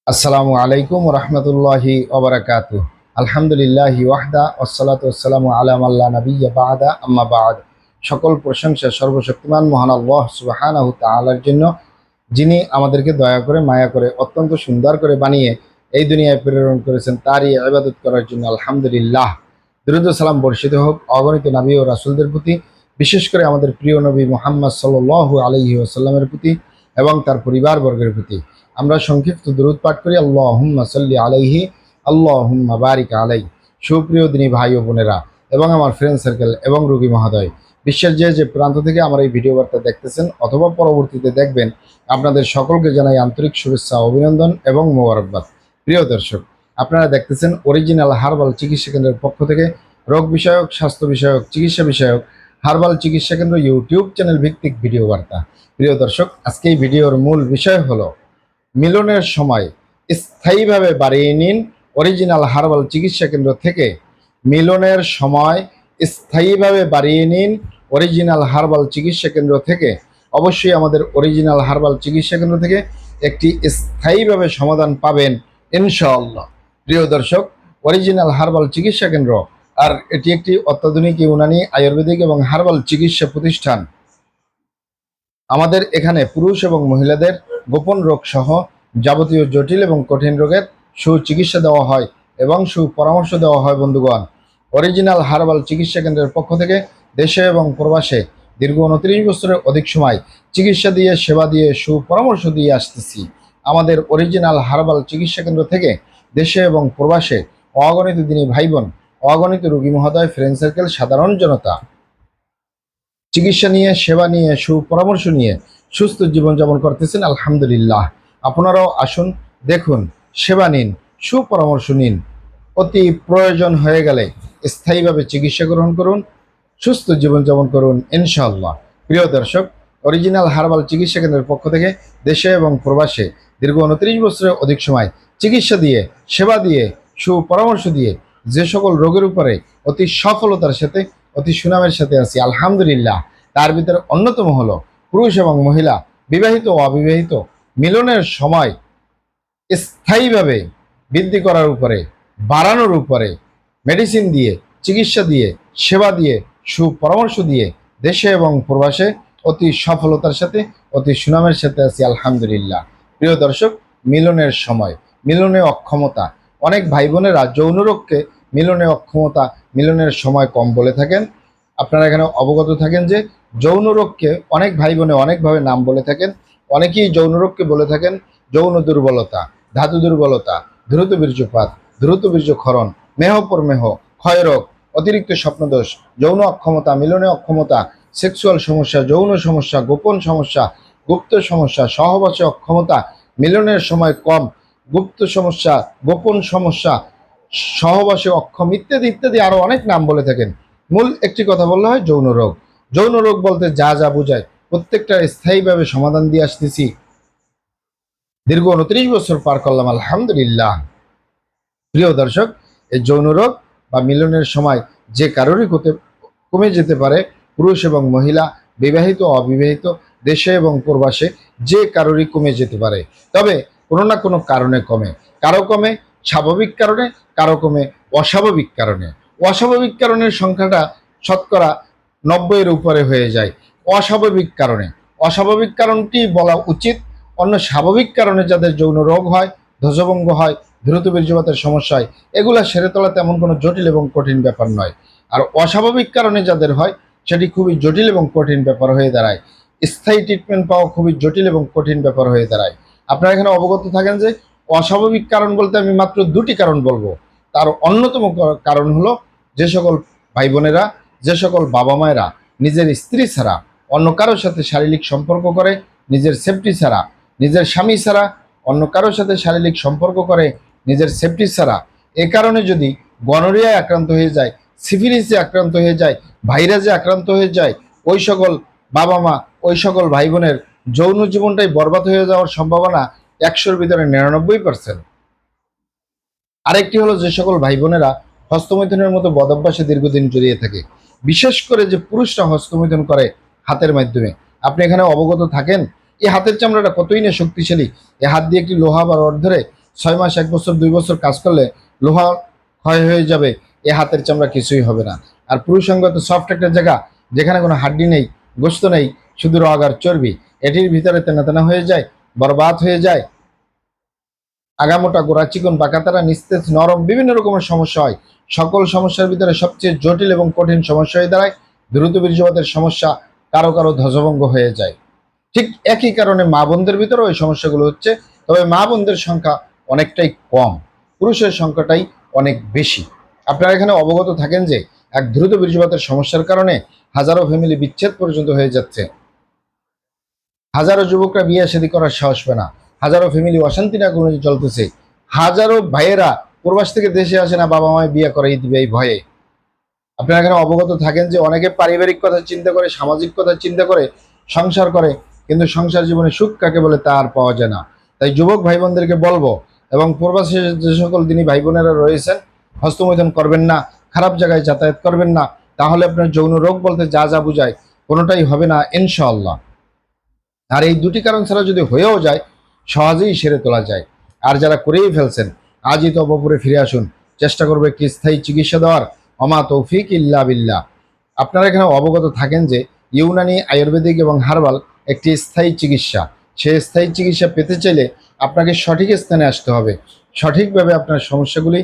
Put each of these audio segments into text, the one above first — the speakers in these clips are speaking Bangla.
আসসালামু আলাইকুম রহমতুল্লাহি ওবরাকাতু। আলহামদুলিল্লাহি ওয়াহদা ওয়াসসালাতু ওয়াসসালামু আলা মাল্লা নাবিয়্যা বা'দা আম্মা বা'দ। সকল প্রশংসা সর্বশক্তিমান মহান আল্লাহ সুবহানাহু তাআলার জন্য, যিনি আমাদেরকে দয়া করে মায়া করে অত্যন্ত সুন্দর করে বানিয়ে এই দুনিয়ায় প্রেরণ করেছেন, তারই ইবাদত করার জন্য আলহামদুলিল্লাহ। দুরূদ ও সালাম বর্ষিত হোক অগণিত নবী ও রাসূলদের প্রতি, বিশেষ করে আমাদের প্রিয় নবী মুহাম্মদ সাল্লাল্লাহু আলাইহি ওয়াসাল্লামের প্রতি এবং তার পরিবারবর্গের প্রতি। আমরা সংক্ষিপ্ত দুরূদ পাঠ করি, আল্লাহুম্মা সাল্লি আলাইহি, আল্লাহুম্মা বারিক আলাই। সুপ্রিয় দিনী ভাই ও বোনেরা এবং আমার ফ্রেন্ড সার্কেল এবং রোগী মহোদয়, বিশ্বের যে যে প্রান্ত থেকে আমার এই ভিডিও বার্তা দেখতেছেন অথবা পরবর্তীতে দেখবেন, আপনাদের সকলকে জানাই আন্তরিক শুভেচ্ছা, অভিনন্দন এবং মোবারকবাদ। প্রিয় দর্শক, আপনারা দেখতেছেন অরিজিনাল হার্বাল চিকিৎসা কেন্দ্রের পক্ষ থেকে রোগ বিষয়ক, স্বাস্থ্য বিষয়ক, চিকিৎসা বিষয়ক হার্বাল চিকিৎসা কেন্দ্র ইউটিউব চ্যানেল ভিত্তিক ভিডিও বার্তা। প্রিয় দর্শক, আজকে এই ভিডিওর মূল বিষয় হলো মিলনের সময় স্থায়ীভাবে বাড়িয়ে নিন অরিজিনাল হার্বাল চিকিৎসা কেন্দ্র থেকে। মিলনের সময় স্থায়ীভাবে বাড়িয়ে নিন অরিজিনাল হার্বাল চিকিৎসা কেন্দ্র থেকে। অবশ্যই আমাদের অরিজিনাল হার্বাল চিকিৎসা কেন্দ্র থেকে একটি স্থায়ীভাবে সমাধান পাবেন ইনশাআল্লাহ। প্রিয় দর্শক, অরিজিনাল হার্বাল চিকিৎসা কেন্দ্র আর এটি একটি অত্যাধুনিক ইউনানি, আয়ুর্বেদিক এবং হার্বাল চিকিৎসা প্রতিষ্ঠান। আমাদের এখানে পুরুষ এবং মহিলাদের গোপন রোগ সহ যাবতীয় জটিল এবং কঠিন রোগের সুচিকিৎসা দেওয়া হয় এবং সুপরামর্শ দেওয়া হয়। বন্ধুগণ, অরিজিনাল হার্বাল চিকিৎসা কেন্দ্রের পক্ষ থেকে দেশে এবং প্রবাসে দীর্ঘ 29 বছরের অধিক সময় চিকিৎসা দিয়ে, সেবা দিয়ে, সুপরামর্শ দিয়ে আসতেছি। আমাদের অরিজিনাল হার্বাল চিকিৎসা কেন্দ্র থেকে দেশে এবং প্রবাসে অগণিত দিনী ভাই বোন, অগণিত রোগী মহোদয়, ফ্রেন্ড সার্কেল, সাধারণ জনতা চিকিৎসা নিয়ে, সেবা নিয়ে, সুপরামর্শ নিয়ে সুস্থ জীবনযাপন করতেছেন আলহামদুলিল্লাহ। আপনারাও আসুন, দেখুন, সেবা নিন, সুপরামর্শ নিন। অতি প্রয়োজন হয়ে গেলে স্থায়ীভাবে চিকিৎসা গ্রহণ করুন, সুস্থ জীবনযাপন করুন ইনশাআল্লাহ। প্রিয় দর্শক, অরিজিনাল হার্বাল চিকিৎসা কেন্দ্রের পক্ষ থেকে দেশে এবং প্রবাসে দীর্ঘ 29 বছরের অধিক সময় চিকিৎসা দিয়ে, সেবা দিয়ে, সুপরামর্শ দিয়ে যে সকল রোগের উপরে অতি সফলতার সাথে, অতি সুনামের সাথে আছি আলহামদুলিল্লাহ, তার ভিতরে অন্যতম হলো পুরুষ এবং মহিলা, বিবাহিত ও অবিবাহিত মিলনের সময় স্থায়ীভাবে বৃদ্ধি করার উপরে, বাড়ানোর উপরে মেডিসিন দিয়ে, চিকিৎসা দিয়ে, সেবা দিয়ে, সুপরামর্শ দিয়ে দেশে এবং প্রবাসে অতি সফলতার সাথে, অতি সুনামের সাথে আছি আলহামদুলিল্লাহ। প্রিয় দর্শক, মিলনের সময়, মিলনে অক্ষমতা, অনেক ভাই বোনেরা যৌন রোগকে মিলনে অক্ষমতা, মিলনের সময় কম বলে থাকেন। আপনারা এখানে অবগত থাকেন যে যৌন রোগকে অনেক ভাই বোনে অনেকভাবে নাম বলে থাকেন। অনেকেই যৌন রোগকে বলে থাকেন যৌন দুর্বলতা, ধাতু দুর্বলতা, দ্রুত বীর্যপাত, দ্রুত বীর্যক্ষরণ, মেহপরমেহ, ক্ষয়রোগ, অতিরিক্ত স্বপ্নদোষ, যৌন অক্ষমতা, মিলনে অক্ষমতা, সেক্সুয়াল সমস্যা, যৌন সমস্যা, গোপন সমস্যা, গুপ্ত সমস্যা, সহবাসে অক্ষমতা, মিলনের সময় কম, গুপ্ত সমস্যা, গোপন সমস্যা, সহবাসে অক্ষম, ইত্যাদি ইত্যাদি আরো অনেক নাম বলে থাকেন। মূল একটি কথা বললে হয় যৌন রোগ। যৌন রোগ বলতে যা যা বোঝায় প্রত্যেকটা স্থায়ীভাবে সমাধান দিয়ে আসতেছি। দীর্ঘ 29 বছর পার করলাম আলহামদুলিল্লাহ। প্রিয় দর্শক, এই যৌন রোগ বা মিলনের সময় যে কারোরই কমে যেতে পারে, পুরুষ এবং মহিলা, বিবাহিত অবিবাহিত, দেশে এবং প্রবাসে যে কারোরই কমে যেতে পারে। তবে কোনো না কোনো কারণে কমে। কারো কমে স্বাভাবিক কারণে, কারো কমে অস্বাভাবিক কারণে। অস্বাভাবিক কারণের সংখ্যাটা শতকরা 90-এর উপরে হয়ে যায় অস্বাভাবিক কারণে। অস্বাভাবিক কারণটি বলা উচিত। অন্য স্বাভাবিক কারণে যাদের যৌন রোগ হয়, ধ্বজভঙ্গ হয়, দ্রুত বীর্যপাতের সমস্যা হয়, এগুলা সেরে তোলা তেমন কোনো জটিল এবং কঠিন ব্যাপার নয়। আর অস্বাভাবিক কারণে যাদের হয় সেটি খুবই জটিল এবং কঠিন ব্যাপার হয়ে দাঁড়ায়। স্থায়ী ট্রিটমেন্ট পাওয়া খুবই জটিল এবং কঠিন ব্যাপার হয়ে দাঁড়ায়। আপনারা এখানে অবগত থাকেন যে অস্বাভাবিক কারণ বলতে আমি মাত্র দুটি কারণ বলবো। তার অন্যতম কারণ হলো যে সকল ভাই বোনেরা, যে সকল বাবা মায়েরা নিজের স্ত্রী ছাড়া অন্য কারোর সাথে শারীরিক সম্পর্ক করে, নিজের সেফটি ছাড়া, নিজের স্বামী ছাড়া অন্য কারোর সাথে শারীরিক সম্পর্ক করে নিজের সেফটি ছাড়া, এ কারণে যদি গনোরিয়ায় আক্রান্ত হয়ে যায়, সিফিলিসে আক্রান্ত হয়ে যায়, ভাইরাসে আক্রান্ত হয়ে যায়, ওই সকল বাবা মা, ওই সকল ভাই বোনের যৌন জীবনটাই বরবাদ হয়ে যাওয়ার সম্ভাবনা 100-র ভিতরে 99%। আরেকটি হলো যে সকল ভাই বোনেরা হস্তমৈথুনের মতো বদভ্যাসে দীর্ঘদিন জড়িয়ে থাকে, বিশেষ করে যে পুরুষরা হস্তমৈথুন করে হাতের মাধ্যমে। আপনি এখানে অবগত থাকেন এই হাতের চামড়াটা কতই না শক্তিশালী। এই হাত দিয়ে একটি লোহা বা রড ধরে 6 মাস, 1 বছর, 2 বছর কাজ করলে লোহা ক্ষয় হয়ে যাবে, এ হাতের চামড়া কিছুই হবে না। আর পুরুষাঙ্গ তো সফট একটা জায়গা, যেখানে কোনো হাড্ডি নেই, গোশত নেই, শুধু রগ আর চর্বি। এটির ভিতরে তেনা তেনা হয়ে যায়, বরবাদ হয়ে যায়, আগামোটা, গোড়া চিকন, বাঁকাতারা, নিস্তেজ, নরম, বিভিন্ন রকমের সমস্যা হয়। সকল সমস্যার ভিতরে সবচেয়ে জটিল এবং কঠিন সমস্যা হয়ে দাঁড়ায় দ্রুত বীর্যপাতের সমস্যা। কারো কারো ধ্বজভঙ্গ হয়ে যায়। ঠিক একই কারণে মা বোনদের ভিতরে ওই সমস্যাগুলো হচ্ছে, তবে মা বোনদের সংখ্যা অনেকটাই কম, পুরুষের সংখ্যাটাই অনেক বেশি। আপনারা এখানে অবগত থাকেন যে এক দ্রুত বীর্যপাতের সমস্যার কারণে হাজারো ফ্যামিলি বিচ্ছেদ পর্যন্ত হয়ে যাচ্ছে, হাজারো যুবকরা বিয়ে শাদী করার সাহস পায় না, হাজারো ফ্যামিলি অশান্তি না করে চলতেছে, হাজারো ভাইয়েরা প্রবাস থেকে দেশে আসে না বাবা মায় বিয়ে করাই দিবে এই ভয়ে। আপনারা এখানে অবগত থাকেন যে অনেকে পারিবারিক কথা চিন্তা করে, সামাজিক কথা চিন্তা করে সংসার করে, কিন্তু সংসার জীবনে সুখ কাকে বলে তা আর পাওয়া যায় না। তাই যুবক ভাই বোনদেরকে বলবো, এবং প্রবাসী যে সকল দিনী ভাই বোনেরা রয়েছেন, হস্তমৈথুন করবেন না, খারাপ জায়গায় যাতায়াত করবেন না, তাহলে আপনার যৌন রোগ বলতে যা যা বুঝায় কোনোটাই হবে না ইনশাআল্লাহ। আর এই দুটি কারণ ছাড়া যদি হয়েও যায়, সহজেই সেরে তোলা যায়। আর যারা করেই ফেলছেন, আজই তবপুরে ফিরে আসুন, চেষ্টা করবে একটি স্থায়ী চিকিৎসা দেওয়ার। অমা তৌফিক ইল্লা বিল্লাহ। আপনারা এখানে অবগত থাকেন যে ইউনানি, আয়ুর্বেদিক এবং হার্বাল একটি স্থায়ী চিকিৎসা। সেই স্থায়ী চিকিৎসা পেতে চাইলে আপনাকে সঠিক স্থানে আসতে হবে, সঠিকভাবে আপনার সমস্যাগুলি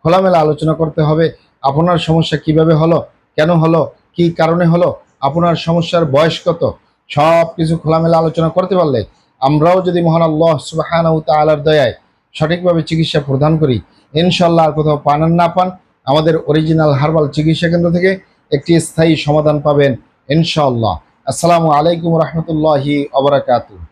খোলামেলা আলোচনা করতে হবে। আপনার সমস্যা কিভাবে হলো, কেন হলো, কি কারণে হলো, আপনার সমস্যার বয়স কত, সব কিছু খোলামেলা আলোচনা করতে পারলে আমরাও যদি মহান আল্লাহ সুবহানাহু ওয়া তাআলার দয়ায় সঠিকভাবে চিকিৎসা প্রদান করি, ইনশাআল্লাহ আর কোথাও পান আর না পান, আমাদের অরিজিনাল হার্বাল চিকিৎসা কেন্দ্র থেকে একটি স্থায়ী সমাধান পাবেন ইনশাআল্লাহ। আসসালামু আলাইকুম রহমতুল্লাহি ওয়া বারাকাতুহু।